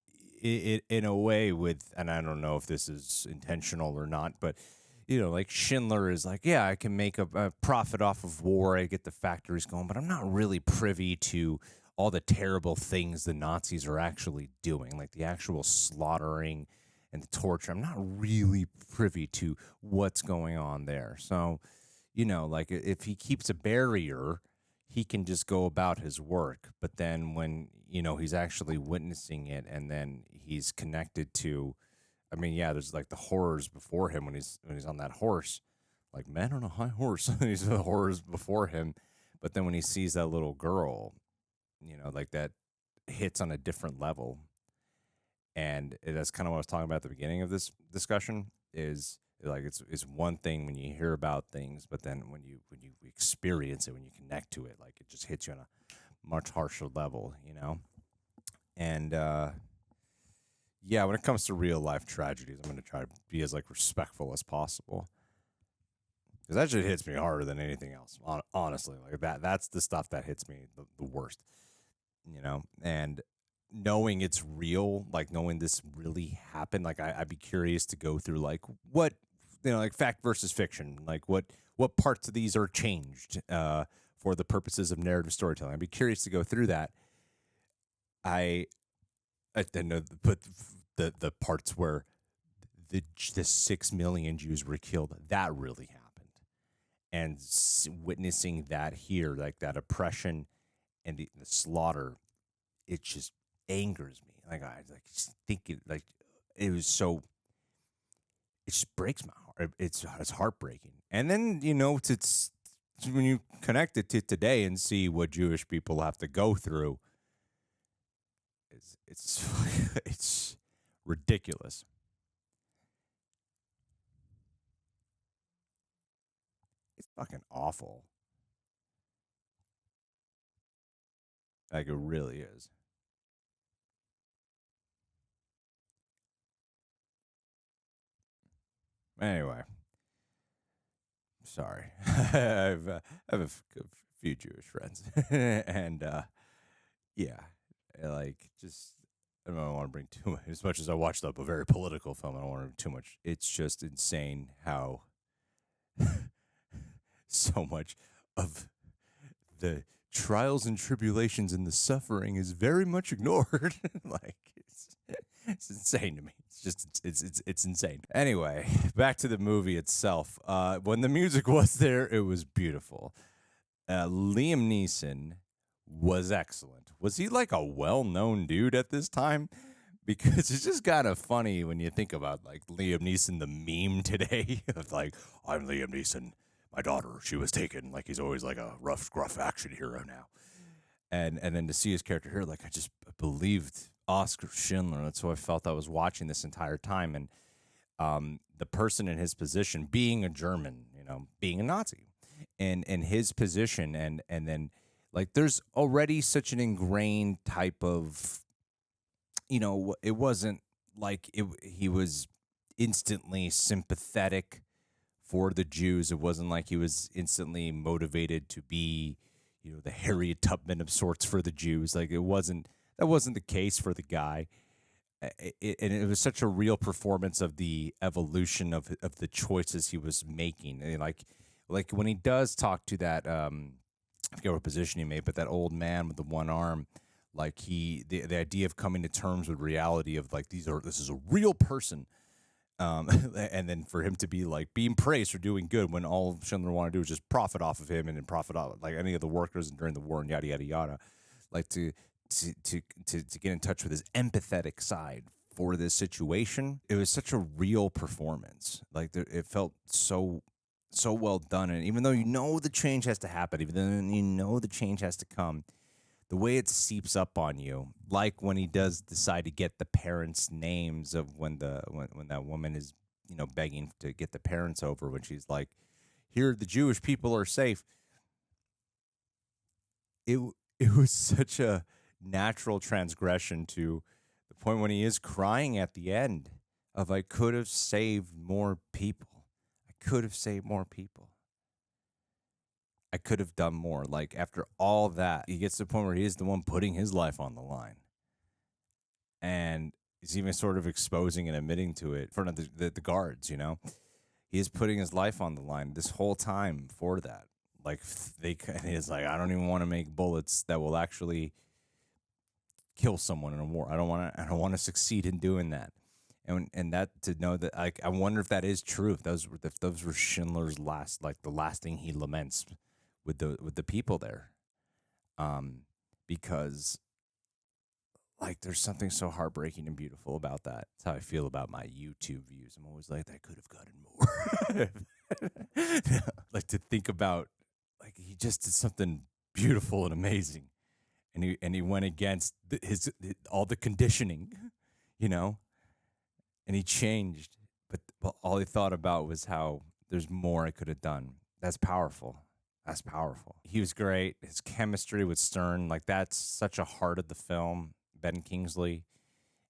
it in a way with, and I don't know if this is intentional or not, but like Schindler is like, yeah, I can make a profit off of war. I get the factories going, but I'm not really privy to all the terrible things the Nazis are actually doing, like the actual slaughtering and the torture. I'm not really privy to what's going on there. So, like if he keeps a barrier, he can just go about his work. But then when, he's actually witnessing it and then he's connected to, I mean, yeah, there's like the horrors before him when he's on that horse, like man on a high horse, these are the horrors before him. But then when he sees that little girl, like that hits on a different level. And that's kind of what I was talking about at the beginning of this discussion is like, it's one thing when you hear about things, but then when you experience it, when you connect to it, like it just hits you on a much harsher level, And yeah, when it comes to real life tragedies, I'm going to try to be as like respectful as possible, because that shit hits me harder than anything else. Honestly, like that's the stuff that hits me the worst, and knowing it's real, like knowing this really happened, like I'd be curious to go through like what, like fact versus fiction, like what parts of these are changed for the purposes of narrative storytelling. I'd be curious to go through that. I know, but the parts where the 6 million Jews were killed, that really happened, and witnessing that here, like that oppression and the slaughter, it just angers me. Like I just think it, like it was so. It just breaks my heart. It's heartbreaking. And then it's when you connect it to today and see what Jewish people have to go through, It's it's ridiculous. It's fucking awful. Like it really is. Anyway, sorry. I have a few Jewish friends, and yeah, like just I don't want to bring too much. As much as I watched up a very political film, I don't want to bring too much. It's just insane how so much of the trials and tribulations and the suffering is very much ignored. Like it's insane to me. It's just it's insane. Anyway, back to the movie itself. When the music was there, it was beautiful. Liam Neeson was excellent. Was he like a well-known dude at this time? Because it's just kind of funny when you think about like Liam Neeson, the meme today of like, I'm Liam Neeson. My daughter, she was taken. Like he's always like a rough, gruff action hero now. And then to see his character here, like I just believed Oscar Schindler. That's who I felt I was watching this entire time. And the person in his position, being a German, being a Nazi, and his position, and then like there's already such an ingrained type of, it wasn't like he was instantly sympathetic for the Jews. It wasn't like he was instantly motivated to be, the Harriet Tubman of sorts for the Jews. Like that wasn't the case for the guy. And it was such a real performance of the evolution of the choices he was making. And like when he does talk to that, I forget what position he made, but that old man with the one arm, like the idea of coming to terms with reality of like this is a real person. And then for him to be like being praised for doing good when all Schindler wanted to do was just profit off of him and then profit off like any of the workers during the war and yada yada yada, like to get in touch with his empathetic side for this situation. It was such a real performance. Like it felt so well done, and even though the change has to happen, even though the change has to come, the way it seeps up on you, like when he does decide to get the parents' names of when that woman is, begging to get the parents over, when she's like, "Here, the Jewish people are safe." It was such a natural transgression to the point when he is crying at the end of, "I could have saved more people. I could have saved more people. I could have done more." Like after all that, he gets to the point where he is the one putting his life on the line. And he's even sort of exposing and admitting to it in front of the guards, He is putting his life on the line this whole time for that. Like he's like, I don't even want to make bullets that will actually kill someone in a war. I don't want to succeed in doing that. And that to know that, like, I wonder if that is true. If those were Schindler's last thing he laments with the people there, because like there's something so heartbreaking and beautiful about that. That's how I feel about my YouTube views. I'm always like, I could have gotten more. Like to think about, like he just did something beautiful and amazing, and he went against all the conditioning, and he changed. But all he thought about was how there's more I could have done. That's powerful. That's powerful. He was great. His chemistry with Stern, like that's such a heart of the film. Ben Kingsley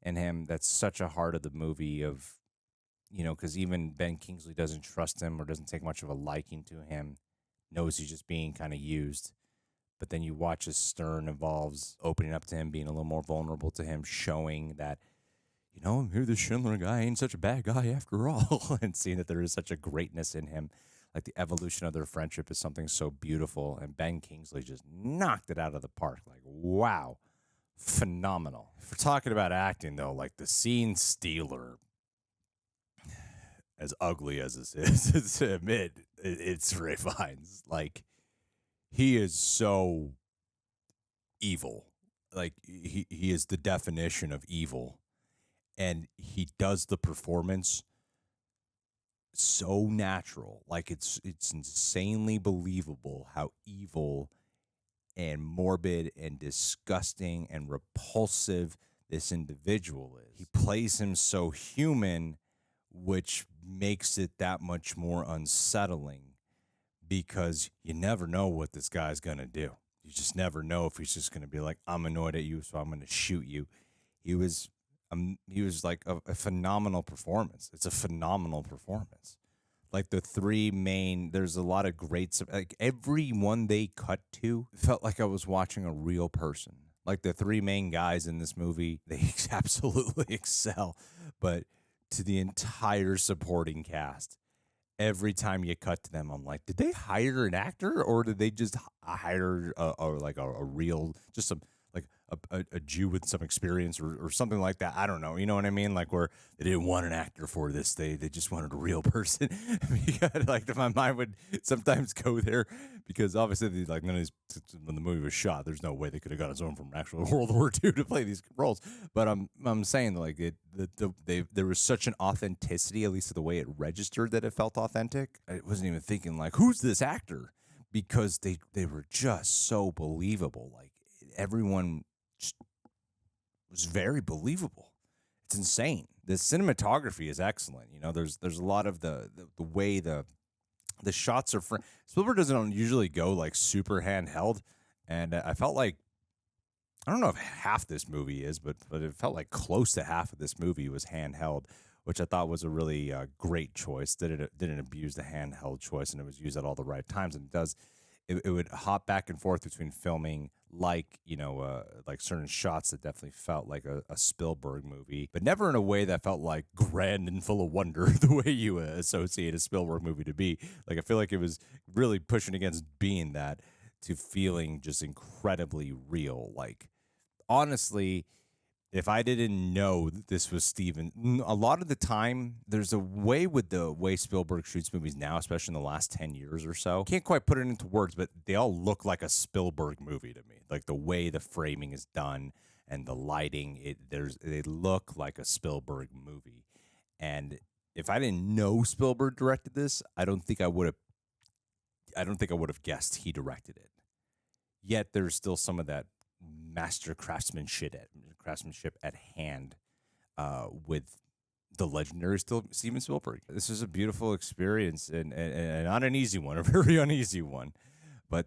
and him, that's such a heart of the movie of, because even Ben Kingsley doesn't trust him or doesn't take much of a liking to him, knows he's just being kind of used. But then you watch as Stern evolves, opening up to him, being a little more vulnerable to him, showing that, maybe the Schindler guy ain't such a bad guy after all, and seeing that there is such a greatness in him. Like the evolution of their friendship is something so beautiful, and Ben Kingsley just knocked it out of the park. Like, wow. Phenomenal. If we're talking about acting, though, like the scene stealer, as ugly as this is to admit, it's Ray Fiennes. Like, he is so evil. Like, he is the definition of evil. And he does the performance so natural. Like, it's insanely believable how evil and morbid and disgusting and repulsive this individual is. He plays him so human, which makes it that much more unsettling because you never know what this guy's going to do. You just never know if he's just going to be like, I'm annoyed at you, so I'm going to shoot you. He was like a phenomenal performance. It's a phenomenal performance. Like the three main, there's a lot of great, like everyone they cut to felt like I was watching a real person. Like the three main guys in this movie, they absolutely excel. But to the entire supporting cast, every time you cut to them, I'm like, did they hire an actor or did they just hire a real, just some like a Jew with some experience or something like that? I don't know. You know what I mean? Like where they didn't want an actor for this. They just wanted a real person. Because like my mind would sometimes go there because obviously like none of these, when the movie was shot, there's no way they could have got someone from actual World War II to play these roles. But I'm saying like there was such an authenticity, at least to the way it registered, that it felt authentic. I wasn't even thinking like, who's this actor? Because they were just so believable. Like everyone just was very believable. It's insane. The cinematography is excellent. You know, there's a lot of the way the shots are. Spielberg doesn't usually go like super handheld, and I felt like, I don't know if half this movie is, but it felt like close to half of this movie was handheld, which I thought was a really great choice. Didn't abuse the handheld choice, and it was used at all the right times. And it does. It would hop back and forth between filming like certain shots that definitely felt like a Spielberg movie, but never in a way that felt like grand and full of wonder the way you associate a Spielberg movie to be. Like I feel like it was really pushing against being that to feeling just incredibly real. Like honestly, if I didn't know that this was Steven, a lot of the time, there's a way with the way Spielberg shoots movies now, especially in the last 10 years or so. Can't quite put it into words, but they all look like a Spielberg movie to me. Like the way the framing is done and the lighting, they look like a Spielberg movie. And if I didn't know Spielberg directed this, I don't think I would have guessed he directed it. Yet there's still some of that master craftsmanship at hand with the legendary Steven Spielberg. This is a beautiful experience and not an easy one, a very uneasy one. But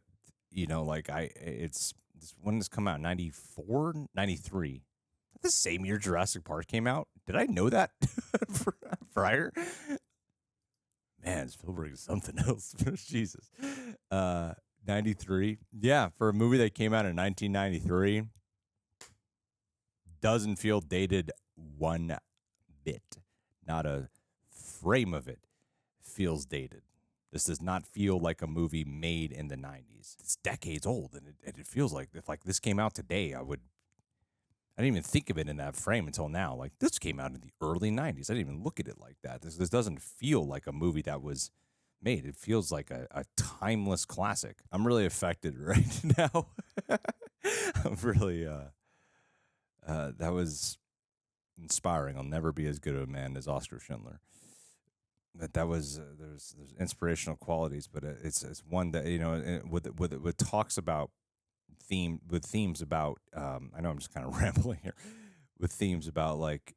you know, like it's when this come out, 94, 93, the same year Jurassic Park came out. Did I know that prior? Man, Spielberg is something else. Jesus. 93. Yeah, for a movie that came out in 1993, doesn't feel dated one bit. Not a frame of it feels dated. This does not feel like a movie made in the 90s. It's decades old, and it feels like if like this came out today, I didn't even think of it in that frame until now. Like this came out in the early 90s. I didn't even look at it like that. This doesn't feel like a movie that was made. It feels like a timeless classic. I'm really affected right now. I'm really that was inspiring. I'll never be as good of a man as Oscar Schindler. That was there's inspirational qualities, but it's one that, you know, with talks about themes about I know I'm just kind of rambling here, with themes about like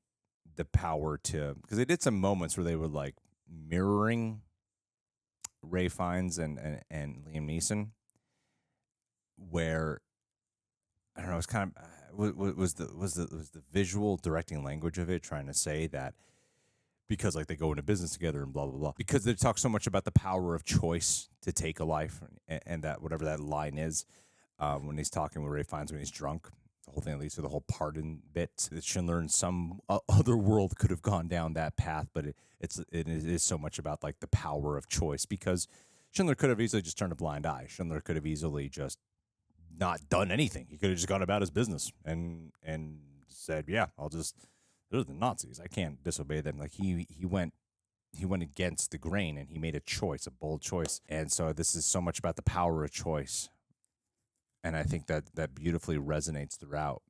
the power to, because they did some moments where they were like mirroring Ray Fiennes and Liam Neeson, where I don't know, it's kind of was the visual directing language of it trying to say that because like they go into business together and blah blah blah, because they talk so much about the power of choice to take a life, and that whatever that line is, when he's talking with Ray Fiennes when he's drunk, the whole thing leads to the whole pardon bit that Schindler in some other world could have gone down that path, but it is so much about like the power of choice, because Schindler could have easily just turned a blind eye. Schindler could have easily just not done anything. He could have just gone about his business and said, yeah, they're the Nazis, I can't disobey them. Like he went against the grain, and he made a choice, a bold choice. And so this is so much about the power of choice. And I think that beautifully resonates throughout.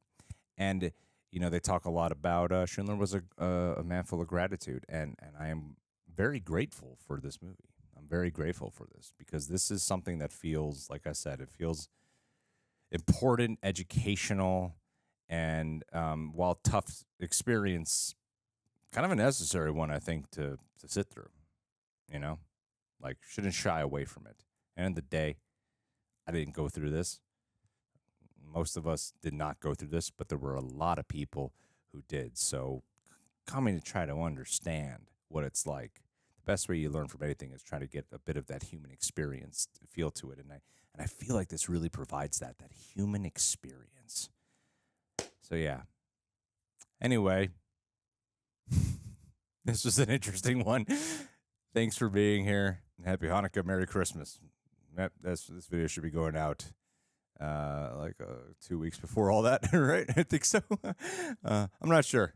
And, you know, they talk a lot about Schindler was a man full of gratitude. And I am very grateful for this movie. I'm very grateful for this, because this is something that feels, like I said, it feels important, educational, And while tough experience, kind of a necessary one, I think, to sit through, you know, like shouldn't shy away from it. End of the day, I didn't go through this. Most of us did not go through this, but there were a lot of people who did. So coming to try to understand what it's like, the best way you learn from anything is try to get a bit of that human experience feel to it. And I feel like this really provides that human experience. So yeah. Anyway, this was an interesting one. Thanks for being here. Happy Hanukkah, Merry Christmas. This video should be going out 2 weeks before all that, right? I think so. I'm not sure.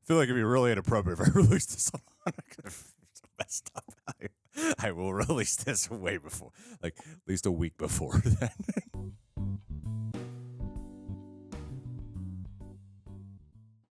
I feel like it'd be really inappropriate if I released this on Hanukkah. It's messed up. I will release this way before, like at least a week before then.